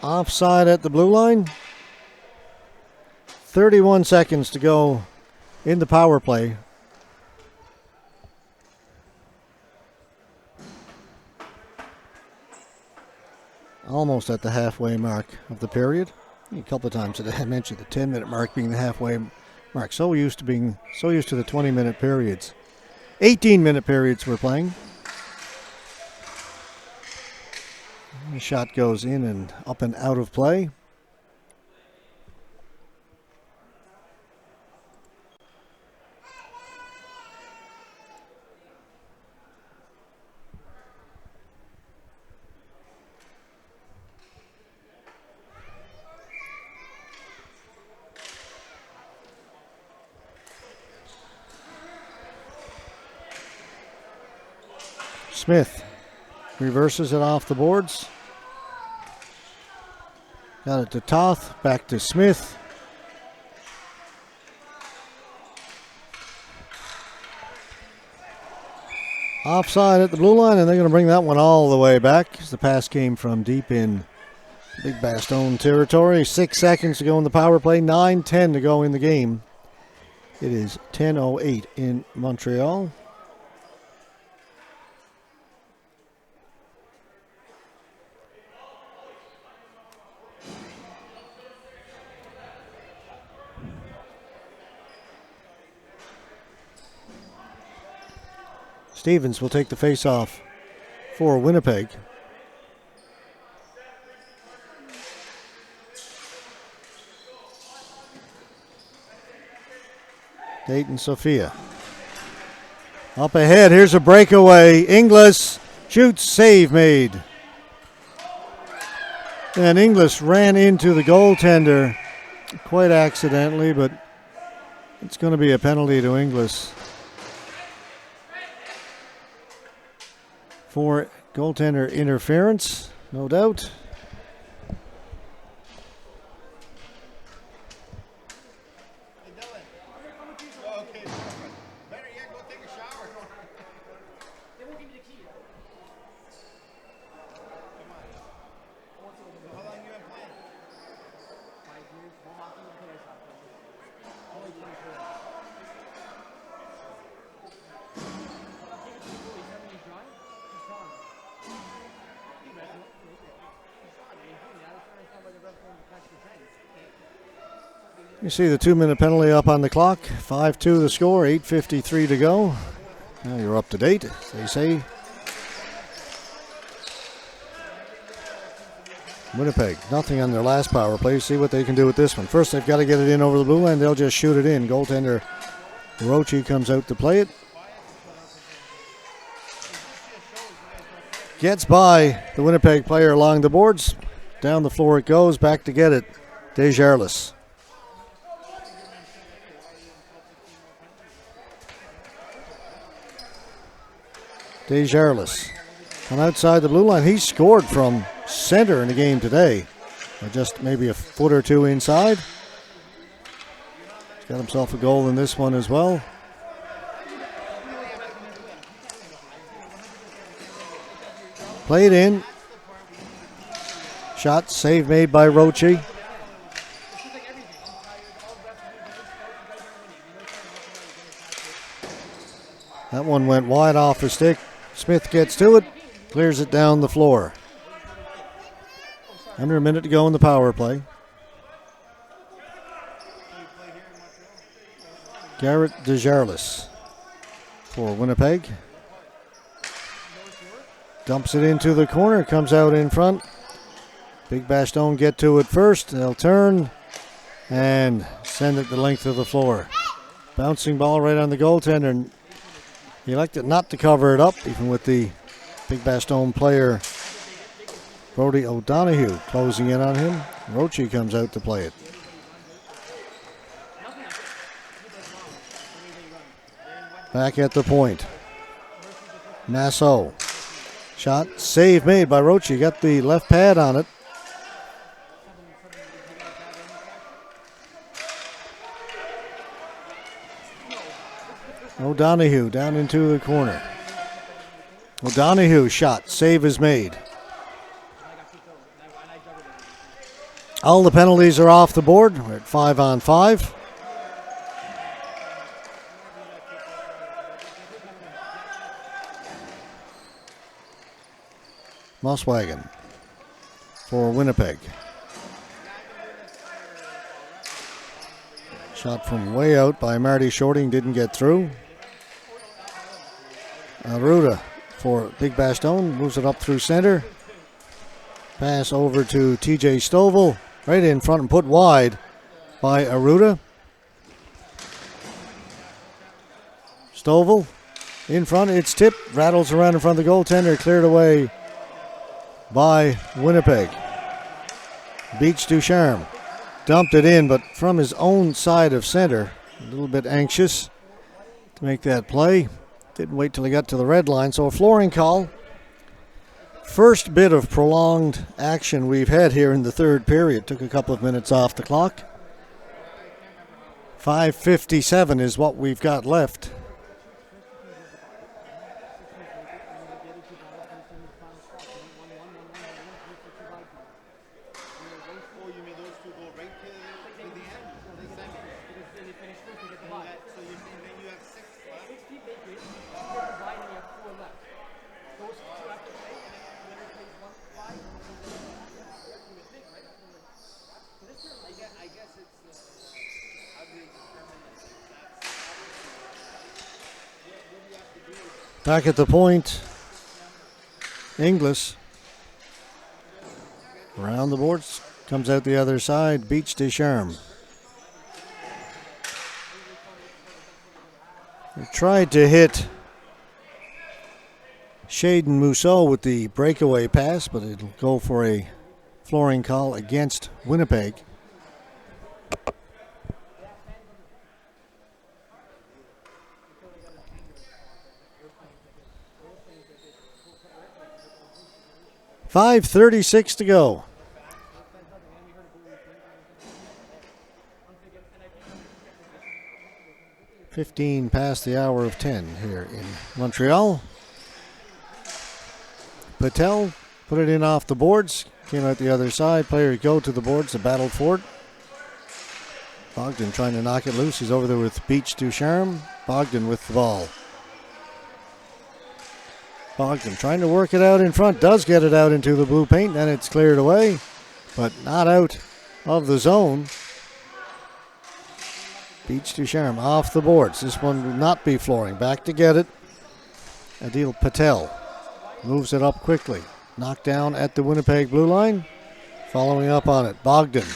Offside at the blue line. 31 seconds to go in the power play. Almost at the halfway mark of the period. A couple of times I mentioned the 10-minute mark being the halfway mark. So used to the 20-minute periods. 18-minute periods we're playing. The shot goes in and up and out of play. Smith reverses it off the boards. Got it to Toth, back to Smith. Offside at the blue line, and they're going to bring that one all the way back as the pass came from deep in Big Bastone territory. 6 seconds to go in the power play, 9:10 to go in the game. It is 10:08 in Montreal. Stevens will take the face-off for Winnipeg. Dayton Sophia. Up ahead, here's a breakaway. Inglis shoots, save made. And Inglis ran into the goaltender quite accidentally, but it's going to be a penalty to Inglis for goaltender interference, no doubt. You see the 2-minute penalty up on the clock. 5-2 the score, 8:53 to go. Now you're up to date, as they say. Winnipeg, nothing on their last power play. See what they can do with this one. First, they've got to get it in over the blue line. They'll just shoot it in. Goaltender Roche comes out to play it. Gets by the Winnipeg player along the boards. Down the floor it goes. Back to get it. Desjardins. Desjardins on outside the blue line. He scored from center in the game today. Or just maybe a foot or two inside. He's got himself a goal in this one as well. Played in. Shot, save made by Roche. That one went wide off the stick. Smith gets to it, clears it down the floor. Under a minute to go in the power play. Garrett Desjardins for Winnipeg. Dumps it into the corner, comes out in front. Big Bastone get to it first. They'll turn and send it the length of the floor. Bouncing ball right on the goaltender. He elected not to cover it up, even with the Big Bastone player, Brody O'Donoghue, closing in on him. Roche comes out to play it. Back at the point. Nassau. Shot, save made by Roche. Got the left pad on it. O'Donoghue down into the corner. O'Donoghue shot. Save is made. All the penalties are off the board. We're at 5-on-5. Mosswagon for Winnipeg. Shot from way out by Marty Shorting, didn't get through. Arruda for Big Bastone, moves it up through center. Pass over to TJ Stovall, right in front and put wide by Arruda. Stovall in front, it's tipped, rattles around in front of the goaltender, cleared away by Winnipeg. Beach Ducharme dumped it in, but from his own side of center, a little bit anxious to make that play. Didn't wait till he got to the red line, so a flooring call. First bit of prolonged action we've had here in the third period. Took a couple of minutes off the clock. 5:57 is what we've got left. Back at the point, Inglis. Around the boards, comes out the other side, beats Deschamps. They tried to hit Shaden Mousseau with the breakaway pass, but it'll go for a flooring call against Winnipeg. .5:36 to go. .15 past the hour of 10 here in Montreal. Patel put it in off the boards. Came out the other side. Players go to the boards to battle for it. Bogdan trying to knock it loose. He's over there with Beach Ducharme. Bogdan with the ball. Bogdan trying to work it out in front. Does get it out into the blue paint. Then it's cleared away. But not out of the zone. Beach Ducharme off the boards. This one will not be flooring. Back to get it. Adil Patel moves it up quickly. Knocked down at the Winnipeg blue line. Following up on it. Bogdan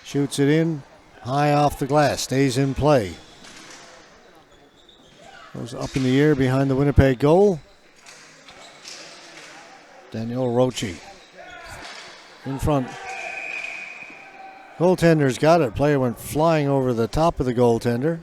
shoots it in. High off the glass. Stays in play. Goes up in the air behind the Winnipeg goal. Daniel Rochi in front. Goaltender's got it. Player went flying over the top of the goaltender.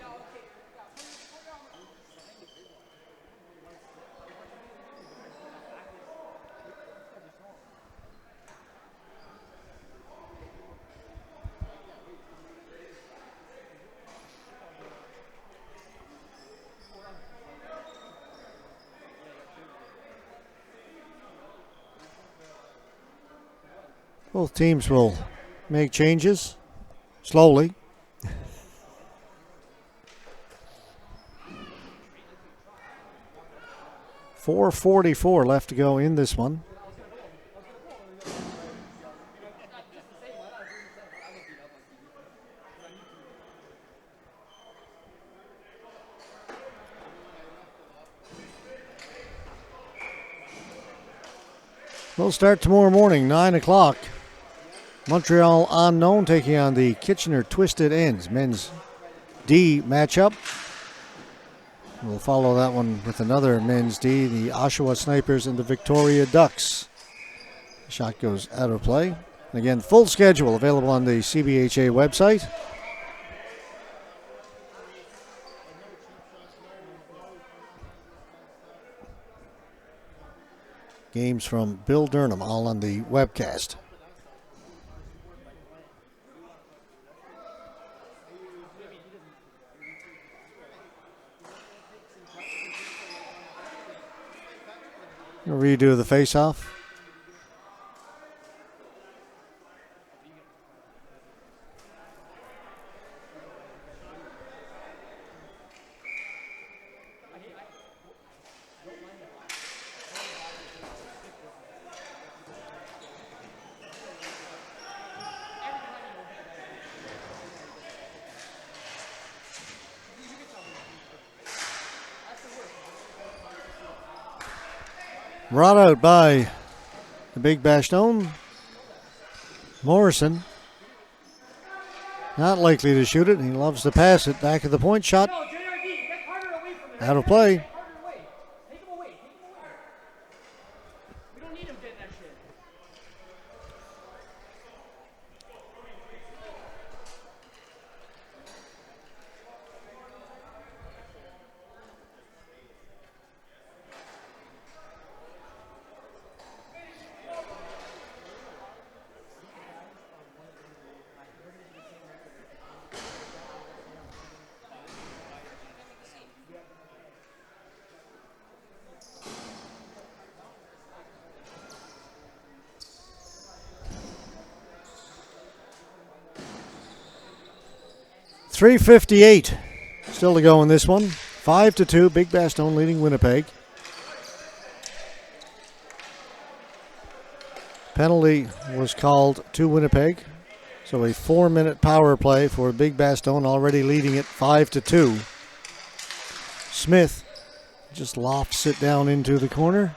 Both teams will make changes slowly. .444 left to go in this one. We'll start tomorrow morning, 9 o'clock. Montreal Unknown taking on the Kitchener Twisted Ends men's D matchup. We'll follow that one with another men's D, the Oshawa Snipers and the Victoria Ducks. Shot goes out of play. Again, full schedule available on the CBHA website. Games from Bill Durham all on the webcast. A redo of the face-off. Brought out by the big Bastone. Morrison not likely to shoot it. He loves to pass it. Back of the point. Shot out of play. .358 still to go in this one. 5-2. Big Bastone leading Winnipeg. Penalty was called to Winnipeg. So a 4-minute power play for Big Bastone, already leading it 5-2. Smith Just lofts it down into the corner.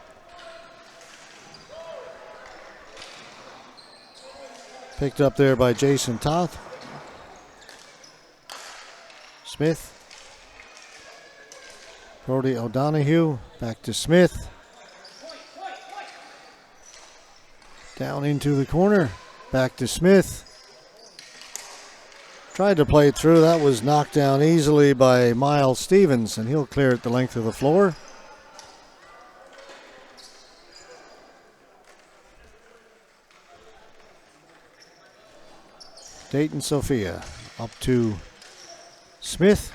Picked up there by Jason Toth. Smith. Brody O'Donoghue. Back to Smith. Down into the corner. Back to Smith. Tried to play it through. That was knocked down easily by Miles Stevens, and he'll clear it the length of the floor. Dayton Sophia up to Smith.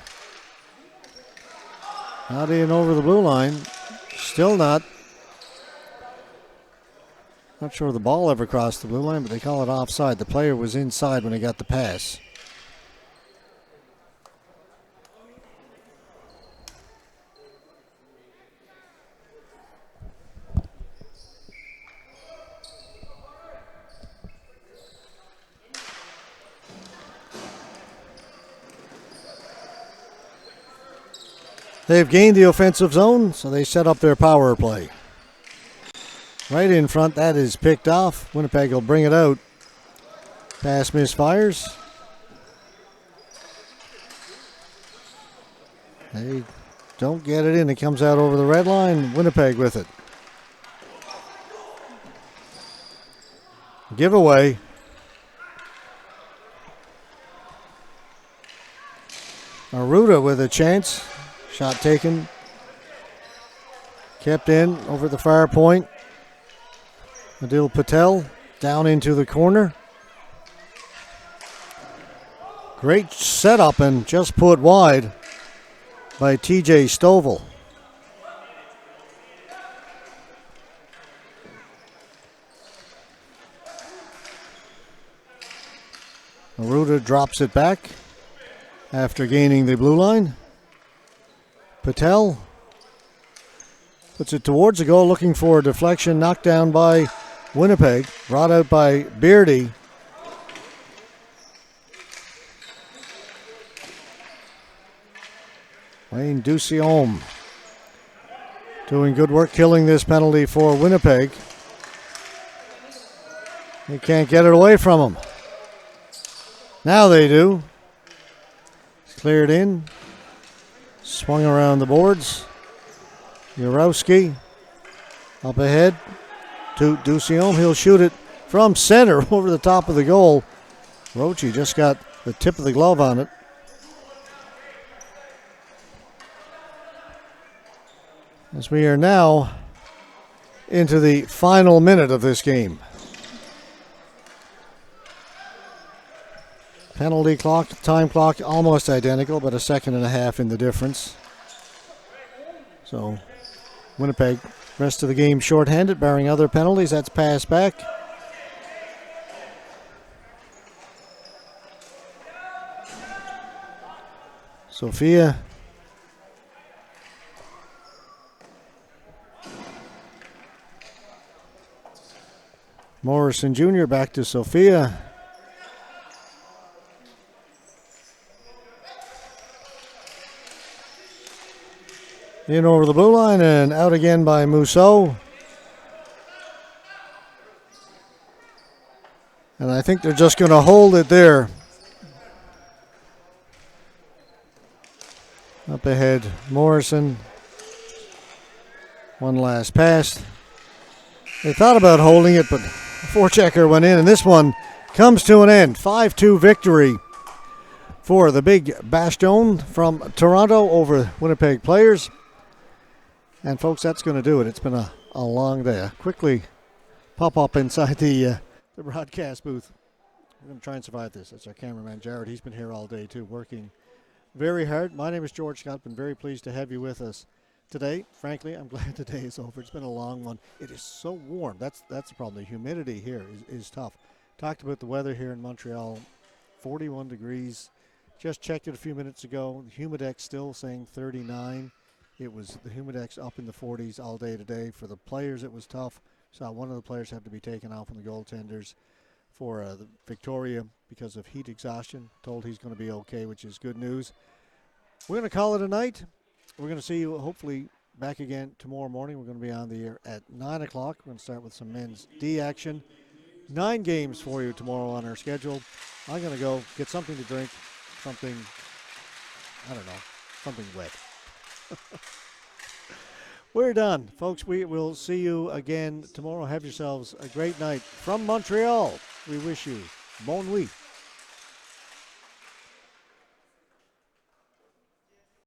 Not in over the blue line. Still not. Not sure the ball ever crossed the blue line, but they call it offside. The player was inside when he got the pass. They've gained the offensive zone, so they set up their power play. Right in front, that is picked off. Winnipeg will bring it out. Pass misfires. They don't get it in. It comes out over the red line. Winnipeg with it. Giveaway. Aruda with a chance. Shot taken. Kept in over the far point. Adil Patel down into the corner. Great setup and just put wide by TJ Stovall. Aruda drops it back after gaining the blue line. Patel puts it towards the goal, looking for a deflection, knocked down by Winnipeg, brought out by Beardy. Wayne Duciome doing good work killing this penalty for Winnipeg. They can't get it away from him. Now they do. It's cleared in. Swung around the boards. Urowski up ahead to Duciome. He'll shoot it from center over the top of the goal. Roche just got the tip of the glove on it. As we are now into the final minute of this game. Penalty clock, time clock almost identical, but a second and a half in the difference. So Winnipeg, rest of the game shorthanded, barring other penalties. That's passed back. Sophia. Morrison Jr. back to Sophia. In over the blue line and out again by Mousseau. And I think they're just going to hold it there. Up ahead, Morrison. One last pass. They thought about holding it, but the forechecker went in, and this one comes to an end. 5-2 victory for the big Bastone from Toronto over Winnipeg players. And folks, that's going to do it. It's been a long day. Quickly pop up inside the broadcast booth. We're going to try and survive this. That's our cameraman, Jared. He's been here all day, too, working very hard. My name is George Scott. Been very pleased to have you with us today. Frankly, I'm glad the day is over. It's been a long one. It is so warm. That's the problem. The humidity here is tough. Talked about the weather here in Montreal. 41 degrees. Just checked it a few minutes ago. The Humidex still saying 39. It was the Humidex up in the 40s all day today. For the players, it was tough. Saw one of the players have to be taken off on the goaltenders for the Victoria because of heat exhaustion. Told he's going to be okay, which is good news. We're going to call it a night. We're going to see you hopefully back again tomorrow morning. We're going to be on the air at 9 o'clock. We're going to start with some men's D action. 9 games for you tomorrow on our schedule. I'm going to go get something to drink, something, I don't know, something wet. We're done, folks. We will see you again tomorrow. Have yourselves a great night. From Montreal, we wish you bon nuit.